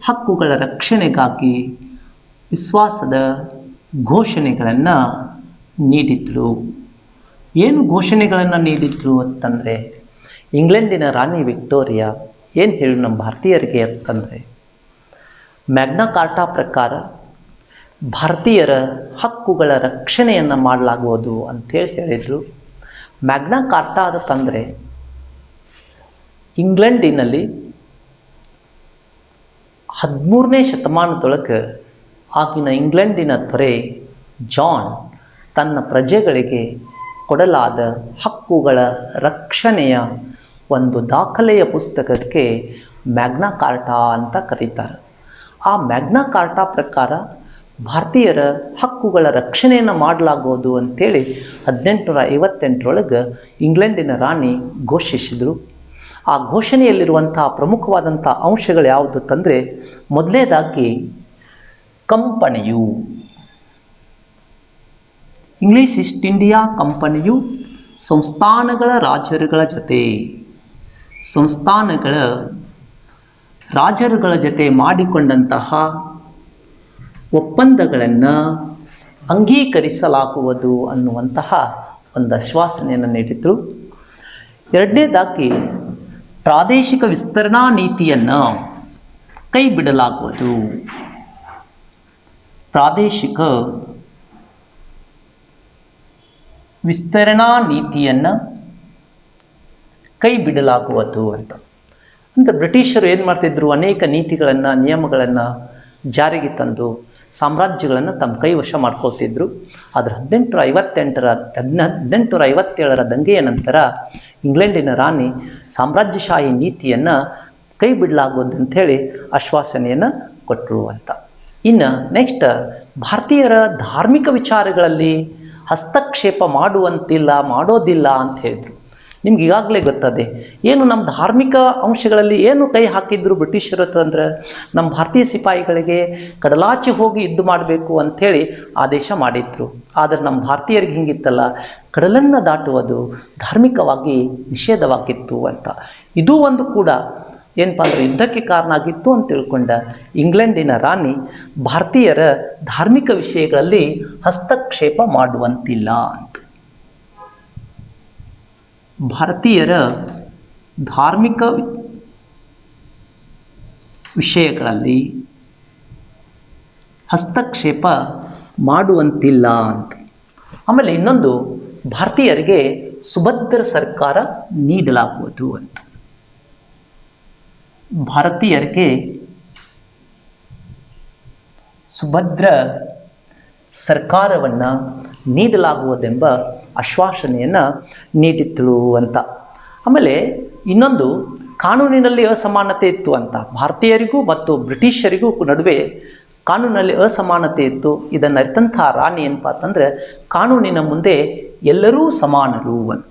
ಹಕ್ಕುಗಳ ರಕ್ಷಣೆಗಾಗಿ ವಿಶ್ವಾಸದ ಘೋಷಣೆಗಳನ್ನು ನೀಡಿದಳು. ಏನು ಘೋಷಣೆಗಳನ್ನು ನೀಡಿದ್ರು ಅಂತಂದರೆ, ಇಂಗ್ಲೆಂಡಿನ ರಾಣಿ ವಿಕ್ಟೋರಿಯಾ ಏನು ಹೇಳಿ ನಮ್ಮ ಭಾರತೀಯರಿಗೆ ಅಂತಂದರೆ, ಮ್ಯಾಗ್ನಾ ಕಾರ್ಟಾ ಪ್ರಕಾರ ಭಾರತೀಯರ ಹಕ್ಕುಗಳ ರಕ್ಷಣೆಯನ್ನು ಮಾಡಲಾಗುವುದು ಅಂಥೇಳಿ ಹೇಳಿದರು. ಮ್ಯಾಗ್ನಾ ಕಾರ್ಟಾ ಅಂತಂದರೆ ಇಂಗ್ಲೆಂಡಿನಲ್ಲಿ 13ನೇ ಶತಮಾನದೊಳಗೆ ಆಗಿನ ಇಂಗ್ಲೆಂಡಿನ ದೊರೆ ಜಾನ್ ತನ್ನ ಪ್ರಜೆಗಳಿಗೆ ಕೊಡಲಾದ ಹಕ್ಕುಗಳ ರಕ್ಷಣೆಯ ಒಂದು ದಾಖಲೆಯ ಪುಸ್ತಕಕ್ಕೆ ಮ್ಯಾಗ್ನಾ ಕಾರ್ಟಾ ಅಂತ ಕರೀತಾರೆ. ಆ ಮ್ಯಾಗ್ನಾ ಕಾರ್ಟಾ ಪ್ರಕಾರ ಭಾರತೀಯರ ಹಕ್ಕುಗಳ ರಕ್ಷಣೆಯನ್ನು ಮಾಡಲಾಗುವುದು ಅಂಥೇಳಿ 1858ರೊಳಗೆ ಇಂಗ್ಲೆಂಡಿನ ರಾಣಿ ಘೋಷಿಸಿದರು. ಆ ಘೋಷಣೆಯಲ್ಲಿರುವಂಥ ಪ್ರಮುಖವಾದಂಥ ಅಂಶಗಳು ಯಾವುದು ಅಂತಂದರೆ, ಮೊದಲನೇದಾಗಿ ಇಂಗ್ಲಿಷ್ ಈಸ್ಟ್ ಇಂಡಿಯಾ ಕಂಪನಿಯು ಸಂಸ್ಥಾನಗಳ ರಾಜರುಗಳ ಜೊತೆ ಮಾಡಿಕೊಂಡಂತಹ ಒಪ್ಪಂದಗಳನ್ನು ಅಂಗೀಕರಿಸಲಾಗುವುದು ಅನ್ನುವಂತಹ ಒಂದು ಆಶ್ವಾಸನೆಯನ್ನು ನೀಡಿದರು. ಎರಡನೇದಾಗಿ ಪ್ರಾದೇಶಿಕ ವಿಸ್ತರಣಾ ನೀತಿಯನ್ನು ಕೈ ಬಿಡಲಾಗುವುದು. ಪ್ರಾದೇಶಿಕ ವಿಸ್ತರಣಾ ನೀತಿಯನ್ನು ಕೈ ಬಿಡಲಾಗುವುದು ಅಂತ. ಬ್ರಿಟಿಷರು ಏನು ಮಾಡ್ತಿದ್ರು, ಅನೇಕ ನೀತಿಗಳನ್ನು ನಿಯಮಗಳನ್ನು ಜಾರಿಗೆ ತಂದು ಸಾಮ್ರಾಜ್ಯಗಳನ್ನು ತಮ್ಮ ಕೈವಶ ಮಾಡ್ಕೊಳ್ತಿದ್ರು. ಆದರೆ 1857ರ ದಂಗೆಯ ನಂತರ ಇಂಗ್ಲೆಂಡಿನ ರಾಣಿ ಸಾಮ್ರಾಜ್ಯಶಾಹಿ ನೀತಿಯನ್ನು ಕೈ ಬಿಡಲಾಗುವುದು ಅಂಥೇಳಿ ಆಶ್ವಾಸನೆಯನ್ನು ಕೊಟ್ಟರು ಅಂತ. ಇನ್ನು ನೆಕ್ಸ್ಟ್, ಭಾರತೀಯರ ಧಾರ್ಮಿಕ ವಿಚಾರಗಳಲ್ಲಿ ಹಸ್ತಕ್ಷೇಪ ಮಾಡೋದಿಲ್ಲ ಅಂತ ಹೇಳಿದರು. ನಿಮ್ಗೆ ಈಗಾಗಲೇ ಗೊತ್ತದೆ ಏನು ನಮ್ಮ ಧಾರ್ಮಿಕ ಅಂಶಗಳಲ್ಲಿ ಏನು ಕೈ ಹಾಕಿದ್ರು ಬ್ರಿಟಿಷರು ಅಂತಂದ್ರೆ, ನಮ್ಮ ಭಾರತೀಯ ಸಿಪಾಯಿಗಳಿಗೆ ಕಡಲಾಚೆ ಹೋಗಿ ಯುದ್ಧ ಮಾಡಬೇಕು ಅಂಥೇಳಿ ಆದೇಶ ಮಾಡಿದ್ರು. ಆದರೆ ನಮ್ಮ ಭಾರತೀಯರಿಗೆ ಹಿಂಗಿತ್ತಲ್ಲ, ಕಡಲನ್ನು ದಾಟುವುದು ಧಾರ್ಮಿಕವಾಗಿ ನಿಷೇಧವಾಗಿತ್ತು ಅಂತ. ಇದು ಒಂದು ಕೂಡ ಏನಪ್ಪ ಅಂದರೆ ಯುದ್ಧಕ್ಕೆ ಕಾರಣ ಆಗಿತ್ತು ಅಂತ ತಿಳ್ಕೊಂಡ ಇಂಗ್ಲೆಂಡಿನ ರಾಣಿ ಭಾರತೀಯರ ಧಾರ್ಮಿಕ ವಿಷಯಗಳಲ್ಲಿ ಹಸ್ತಕ್ಷೇಪ ಮಾಡುವಂತಿಲ್ಲ ಅಂತ. ಭಾರತೀಯರ ಧಾರ್ಮಿಕ ವಿಷಯಗಳಲ್ಲಿ ಹಸ್ತಕ್ಷೇಪ ಮಾಡುವಂತಿಲ್ಲ ಅಂತ. ಆಮೇಲೆ ಇನ್ನೊಂದು, ಭಾರತೀಯರಿಗೆ ಸುಭದ್ರ ಸರ್ಕಾರ ನೀಡಲಾಗುವುದು ಅಂತ. ಭಾರತೀಯರಿಗೆ ಸುಭದ್ರ ಸರ್ಕಾರವನ್ನು ನೀಡಲಾಗುವುದೆಂಬ ಆಶ್ವಾಸನೆಯನ್ನು ನೀಡಿದ್ದಳು ಅಂತ. ಆಮೇಲೆ ಇನ್ನೊಂದು, ಕಾನೂನಿನಲ್ಲಿ ಅಸಮಾನತೆ ಇತ್ತು ಅಂತ. ಭಾರತೀಯರಿಗೂ ಮತ್ತು ಬ್ರಿಟಿಷರಿಗೂ ನಡುವೆ ಕಾನೂನಲ್ಲಿ ಅಸಮಾನತೆ ಇತ್ತು. ಇದನ್ನು ಅರಿತಂಥ ರಾಣಿ ಏನಪ್ಪ ಅಂತಂದರೆ, ಕಾನೂನಿನ ಮುಂದೆ ಎಲ್ಲರೂ ಸಮಾನರು ಅಂತ.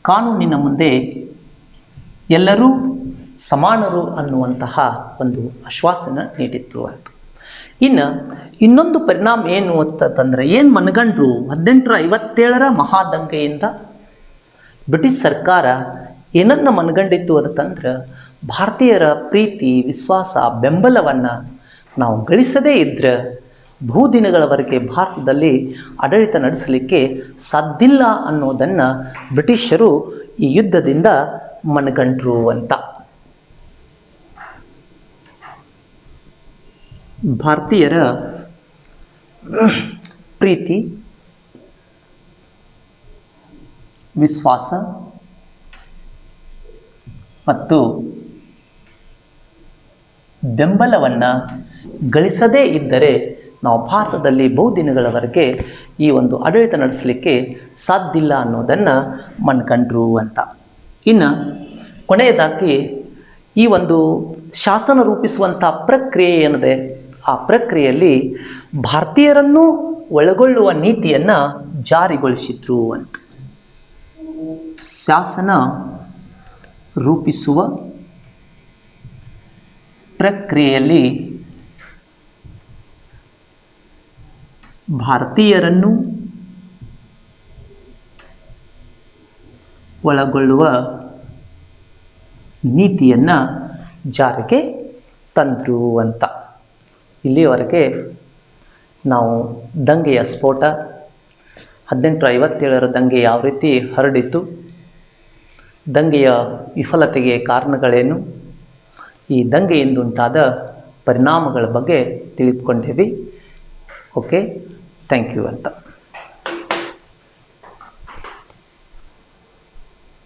ಕಾನೂನಿನ ಮುಂದೆ ಎಲ್ಲರೂ ಸಮಾನರು ಅನ್ನುವಂತಹ ಒಂದು ಆಶ್ವಾಸನೆ ನೀಡಿತ್ತು ಅಂತ. ಇನ್ನು ಇನ್ನೊಂದು ಪರಿಣಾಮ ಏನು ಅಂತಂದರೆ, ಏನು ಮನಗಂಡ್ರು 1857ರ ಮಹಾದಂಗೆಯಿಂದ ಬ್ರಿಟಿಷ್ ಸರ್ಕಾರ ಏನನ್ನು ಮನಗಂಡಿತ್ತು ಅಂತಂದ್ರೆ, ಭಾರತೀಯರ ಪ್ರೀತಿ, ವಿಶ್ವಾಸ, ಬೆಂಬಲವನ್ನು ನಾವು ಗಳಿಸದೇ ಇದ್ದರೆ ಬಹುದಿನಗಳವರೆಗೆ ಭಾರತದಲ್ಲಿ ಆಡಳಿತ ನಡೆಸಲಿಕ್ಕೆ ಸಾಧ್ಯವಿಲ್ಲ ಅನ್ನೋದನ್ನು ಬ್ರಿಟಿಷರು ಈ ಯುದ್ಧದಿಂದ ಮನಗಂಡ್ರು ಅಂತ. ಭಾರತೀಯರ ಪ್ರೀತಿ, ವಿಶ್ವಾಸ ಮತ್ತು ಬೆಂಬಲವನ್ನು ಗಳಿಸದೇ ಇದ್ದರೆ ನಾವು ಭಾರತದಲ್ಲಿ ಬಹುದಿನಗಳವರೆಗೆ ಈ ಒಂದು ಆಡಳಿತ ನಡೆಸಲಿಕ್ಕೆ ಸಾಧ್ಯವಿಲ್ಲ ಅನ್ನೋದನ್ನು ಮನ್ಕಂಡ್ರು ಅಂತ. ಇನ್ನು ಕೊನೆಯದಾಗಿ ಈ ಒಂದು ಶಾಸನ ರೂಪಿಸುವಂಥ ಪ್ರಕ್ರಿಯೆ ಏನಿದೆ, ಆ ಪ್ರಕ್ರಿಯೆಯಲ್ಲಿ ಭಾರತೀಯರನ್ನು ಒಳಗೊಳ್ಳುವ ನೀತಿಯನ್ನು ಜಾರಿಗೊಳಿಸಿದ್ರು ಅಂತ. ಶಾಸನ ರೂಪಿಸುವ ಪ್ರಕ್ರಿಯೆಯಲ್ಲಿ ಭಾರತೀಯರನ್ನು ಒಳಗೊಳ್ಳುವ ನೀತಿಯನ್ನು ಜಾರಿಗೆ ತಂದರು ಅಂತ. ಇಲ್ಲಿಯವರೆಗೆ ನಾವು ದಂಗೆಯ ಸ್ಫೋಟ, 1857ರ ದಂಗೆ ಯಾವ ರೀತಿ ಹರಡಿತು, ದಂಗೆಯ ವಿಫಲತೆಗೆ ಕಾರಣಗಳೇನು, ಈ ದಂಗೆಯಿಂದುಂಟಾದ ಪರಿಣಾಮಗಳ ಬಗ್ಗೆ ತಿಳಿದುಕೊಂಡೇವಿ. ಓಕೆ, ಥ್ಯಾಂಕ್ ಯು ಅಂತ.